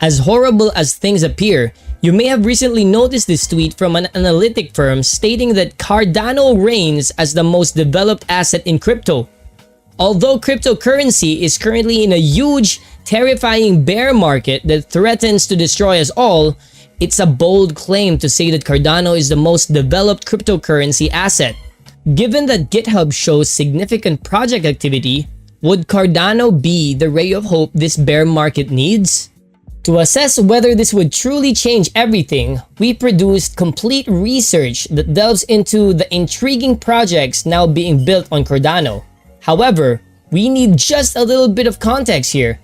As horrible as things appear, you may have recently noticed this tweet from an analytic firm stating that Cardano reigns as the most developed asset in crypto. Although cryptocurrency is currently in a huge, terrifying bear market that threatens to destroy us all, it's a bold claim to say that Cardano is the most developed cryptocurrency asset. Given that GitHub shows significant project activity, would Cardano be the ray of hope this bear market needs? To assess whether this would truly change everything, we produced complete research that delves into the intriguing projects now being built on Cardano. However, we need just a little bit of context here.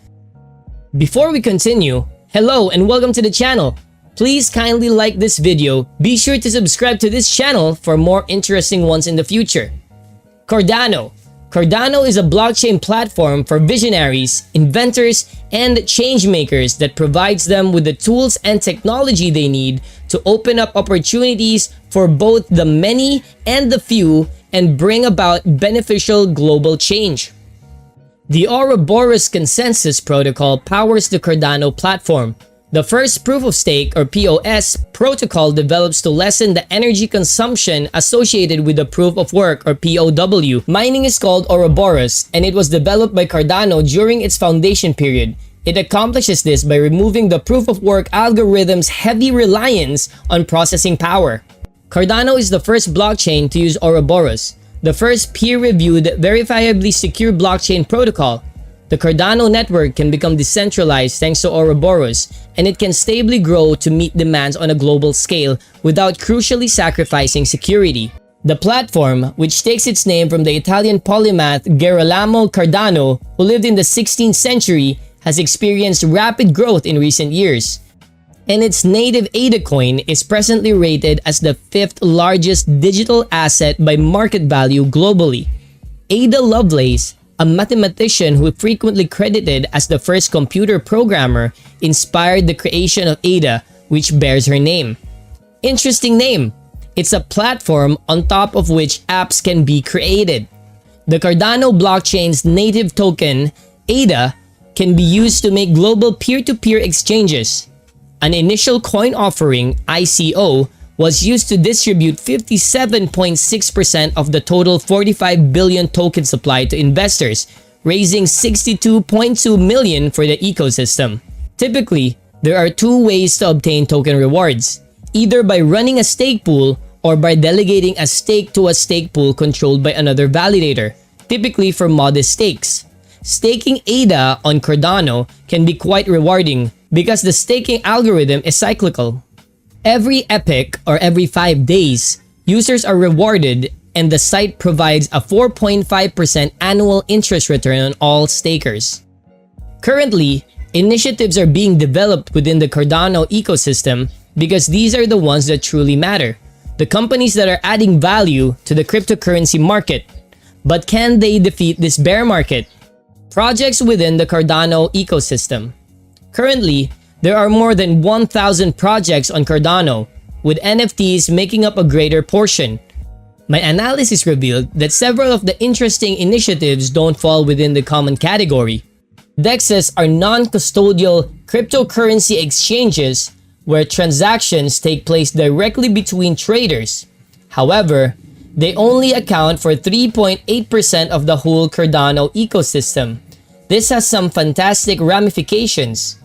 Before we continue, hello and welcome to the channel. Please kindly like this video. Be sure to subscribe to this channel for more interesting ones in the future. Cardano. Cardano is a blockchain platform for visionaries, inventors, and changemakers that provides them with the tools and technology they need to open up opportunities for both the many and the few and bring about beneficial global change. The Ouroboros Consensus Protocol powers the Cardano platform. The first proof of stake or POS protocol develops to lessen the energy consumption associated with the proof of work or POW. Mining is called Ouroboros and it was developed by Cardano during its foundation period. It accomplishes this by removing the proof of work algorithm's heavy reliance on processing power. Cardano is the first blockchain to use Ouroboros, the first peer-reviewed, verifiably secure blockchain protocol. The Cardano network can become decentralized thanks to Ouroboros, and it can stably grow to meet demands on a global scale without crucially sacrificing security. The platform, which takes its name from the Italian polymath Girolamo Cardano, who lived in the 16th century, has experienced rapid growth in recent years. And its native ADA coin is presently rated as the 5th largest digital asset by market value globally. Ada Lovelace, a mathematician who frequently credited as the first computer programmer, inspired the creation of ADA, which bears her name. Interesting name. It's a platform on top of which apps can be created. The Cardano blockchain's native token, ADA, can be used to make global peer-to-peer exchanges. An initial coin offering, ICO, was used to distribute 57.6% of the total 45 billion token supply to investors, raising 62.2 million for the ecosystem. Typically, there are two ways to obtain token rewards, either by running a stake pool or by delegating a stake to a stake pool controlled by another validator, typically for modest stakes. Staking ADA on Cardano can be quite rewarding because the staking algorithm is cyclical. Every epoch or every 5 days, users are rewarded and the site provides a 4.5% annual interest return on all stakers. Currently, initiatives are being developed within the Cardano ecosystem because these are the ones that truly matter, the companies that are adding value to the cryptocurrency market. But can they defeat this bear market? Projects within the Cardano ecosystem. Currently, there are more than 1,000 projects on Cardano, with NFTs making up a greater portion. My analysis revealed that several of the interesting initiatives don't fall within the common category. DEXs are non-custodial cryptocurrency exchanges where transactions take place directly between traders. However, they only account for 3.8% of the whole Cardano ecosystem. This has some fantastic ramifications,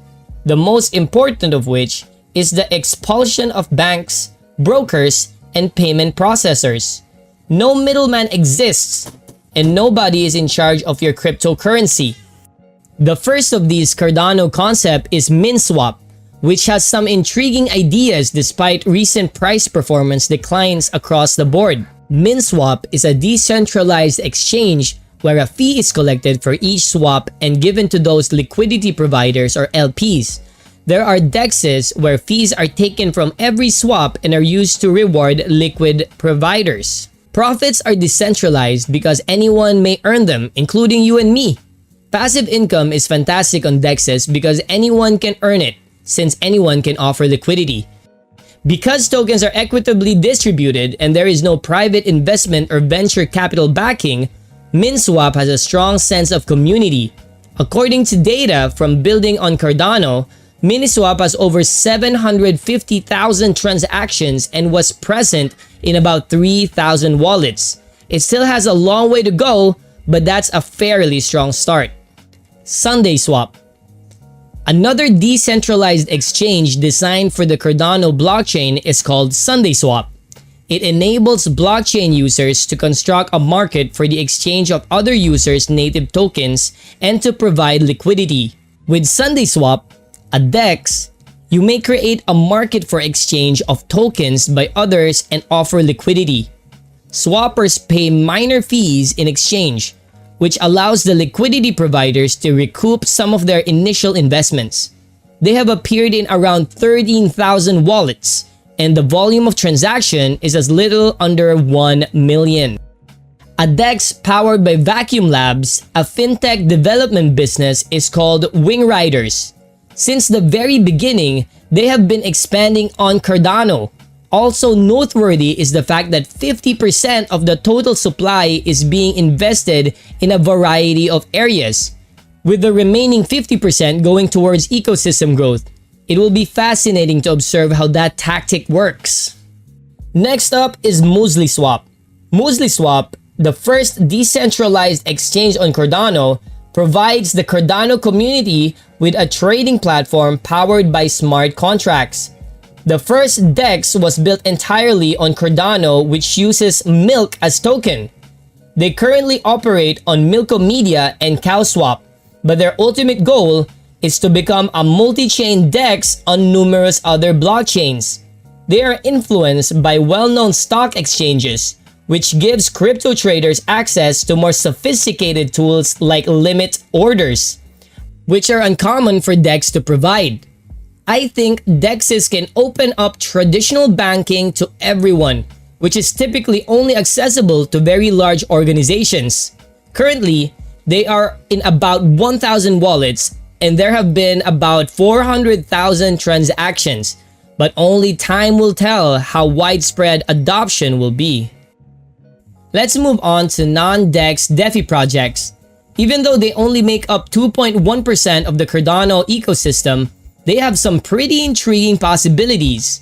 the most important of which is the expulsion of banks, brokers, and payment processors. No middleman exists, and nobody is in charge of your cryptocurrency. The first of these Cardano concept is MinSwap, which has some intriguing ideas despite recent price performance declines across the board. MinSwap is a decentralized exchange where a fee is collected for each swap and given to those liquidity providers or LPs. There are DEXs where fees are taken from every swap and are used to reward liquid providers. Profits are decentralized because anyone may earn them, including you and me. Passive income is fantastic on DEXs because anyone can earn it, since anyone can offer liquidity. Because tokens are equitably distributed and there is no private investment or venture capital backing, MinSwap has a strong sense of community. According to data from Building on Cardano, Miniswap has over 750,000 transactions and was present in about 3,000 wallets. It still has a long way to go, but that's a fairly strong start. SundaySwap. Another decentralized exchange designed for the Cardano blockchain is called SundaySwap. It enables blockchain users to construct a market for the exchange of other users' native tokens and to provide liquidity. With SundaySwap, a DEX, you may create a market for exchange of tokens by others and offer liquidity. Swappers pay minor fees in exchange, which allows the liquidity providers to recoup some of their initial investments. They have appeared in around 13,000 wallets, and the volume of transaction is as little under 1 million. A DEX powered by Vacuum Labs, a fintech development business, is called Wing Riders. Since the very beginning, they have been expanding on Cardano. Also noteworthy is the fact that 50% of the total supply is being invested in a variety of areas, with the remaining 50% going towards ecosystem growth. It will be fascinating to observe how that tactic works. Next up is MusliSwap. MusliSwap, the first decentralized exchange on Cardano, provides the Cardano community with a trading platform powered by smart contracts. The first DEX was built entirely on Cardano, which uses Milk as token. They currently operate on Milko Media and CowSwap, but their ultimate goal is to become a multi-chain DEX on numerous other blockchains. They are influenced by well-known stock exchanges, which gives crypto traders access to more sophisticated tools like limit orders, which are uncommon for DEX to provide. I think DEXs can open up traditional banking to everyone, which is typically only accessible to very large organizations. Currently, they are in about 1,000 wallets, and there have been about 400,000 transactions, but only time will tell how widespread adoption will be. Let's move on to non-DEX DeFi projects. Even though they only make up 2.1% of the Cardano ecosystem, they have some pretty intriguing possibilities.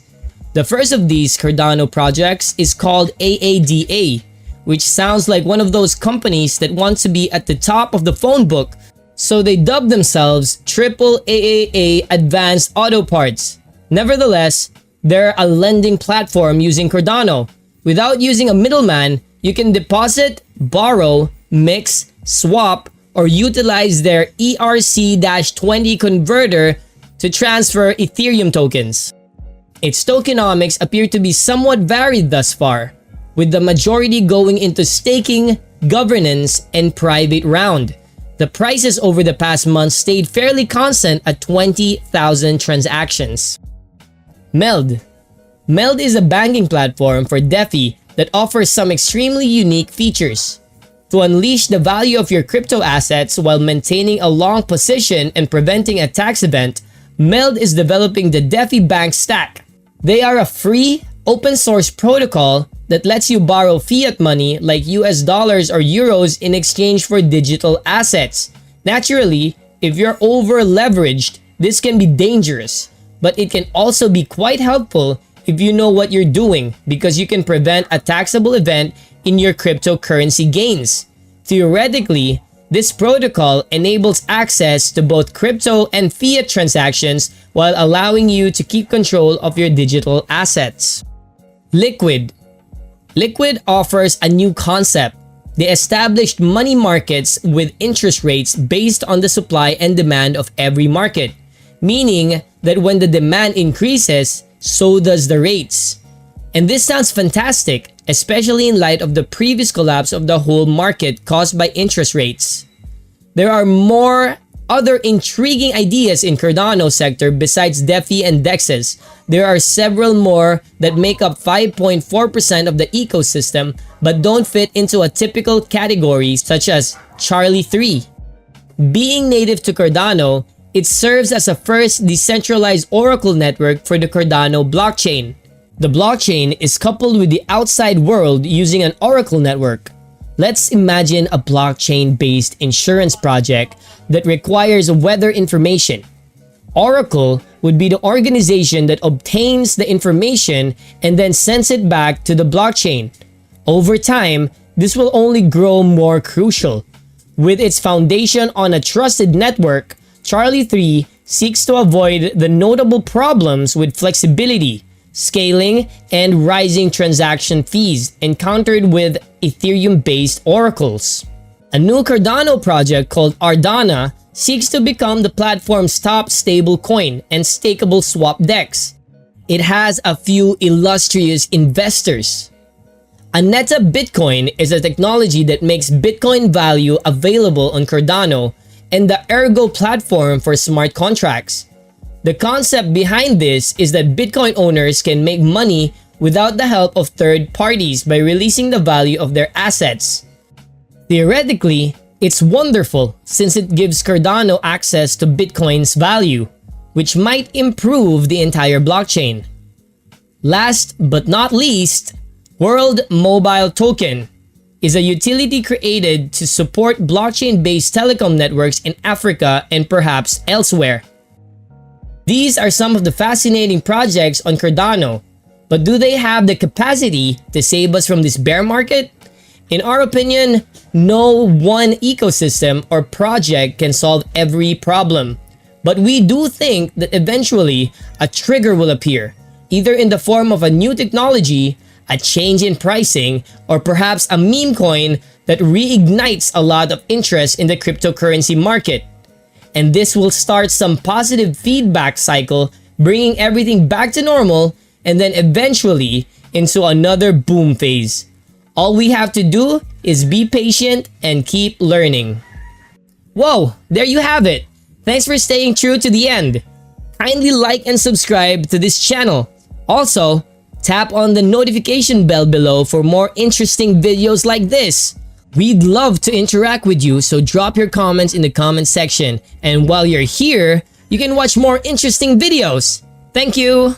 The first of these Cardano projects is called AADA, which sounds like one of those companies that want to be at the top of the phone book, so they dub themselves Triple AAA Advanced Auto Parts. Nevertheless, they're a lending platform using Cardano. Without using a middleman, you can deposit, borrow, mix, swap, or utilize their ERC-20 converter to transfer Ethereum tokens. Its tokenomics appear to be somewhat varied thus far, with the majority going into staking, governance, and private round. The prices over the past month stayed fairly constant at 20,000 transactions. Meld. Meld is a banking platform for DeFi that offers some extremely unique features. To unleash the value of your crypto assets while maintaining a long position and preventing a tax event, Meld is developing the DeFi Bank Stack. They are a free, open source protocol that lets you borrow fiat money like US dollars or euros in exchange for digital assets. Naturally, if you're over leveraged, this can be dangerous, but it can also be quite helpful if you know what you're doing, because you can prevent a taxable event in your cryptocurrency gains. Theoretically, this protocol enables access to both crypto and fiat transactions while allowing you to keep control of your digital assets. Liquid. Liquid offers a new concept. They established money markets with interest rates based on the supply and demand of every market, meaning that when the demand increases, so does the rates. And this sounds fantastic, especially in light of the previous collapse of the whole market caused by interest rates. There are more other intriguing ideas in Cardano sector besides DeFi and DEXs. There are several more that make up 5.4% of the ecosystem but don't fit into a typical category such as Charlie 3. Being native to Cardano, it serves as a first decentralized oracle network for the Cardano blockchain. The blockchain is coupled with the outside world using an oracle network. Let's imagine a blockchain-based insurance project that requires weather information. Oracle would be the organization that obtains the information and then sends it back to the blockchain. Over time, this will only grow more crucial. With its foundation on a trusted network, Charlie 3 seeks to avoid the notable problems with flexibility, scaling, and rising transaction fees encountered with Ethereum-based oracles. A new Cardano project called Ardana seeks to become the platform's top stable coin and stakeable swap DEX. It has a few illustrious investors. Aneta Bitcoin is a technology that makes Bitcoin value available on Cardano and the Ergo platform for smart contracts. The concept behind this is that Bitcoin owners can make money without the help of third parties by releasing the value of their assets. Theoretically, it's wonderful since it gives Cardano access to Bitcoin's value, which might improve the entire blockchain. Last but not least, World Mobile Token is a utility created to support blockchain-based telecom networks in Africa and perhaps elsewhere. These are some of the fascinating projects on Cardano, but do they have the capacity to save us from this bear market? In our opinion, no one ecosystem or project can solve every problem. But we do think that eventually a trigger will appear, either in the form of a new technology, a change in pricing, or perhaps a meme coin that reignites a lot of interest in the cryptocurrency market. And this will start some positive feedback cycle, bringing everything back to normal and then eventually into another boom phase. All we have to do is be patient and keep learning. Whoa, there you have it. Thanks for staying true to the end. Kindly like and subscribe to this channel. Also, tap on the notification bell below for more interesting videos like this. We'd love to interact with you, so drop your comments in the comment section. And while you're here, you can watch more interesting videos. Thank you!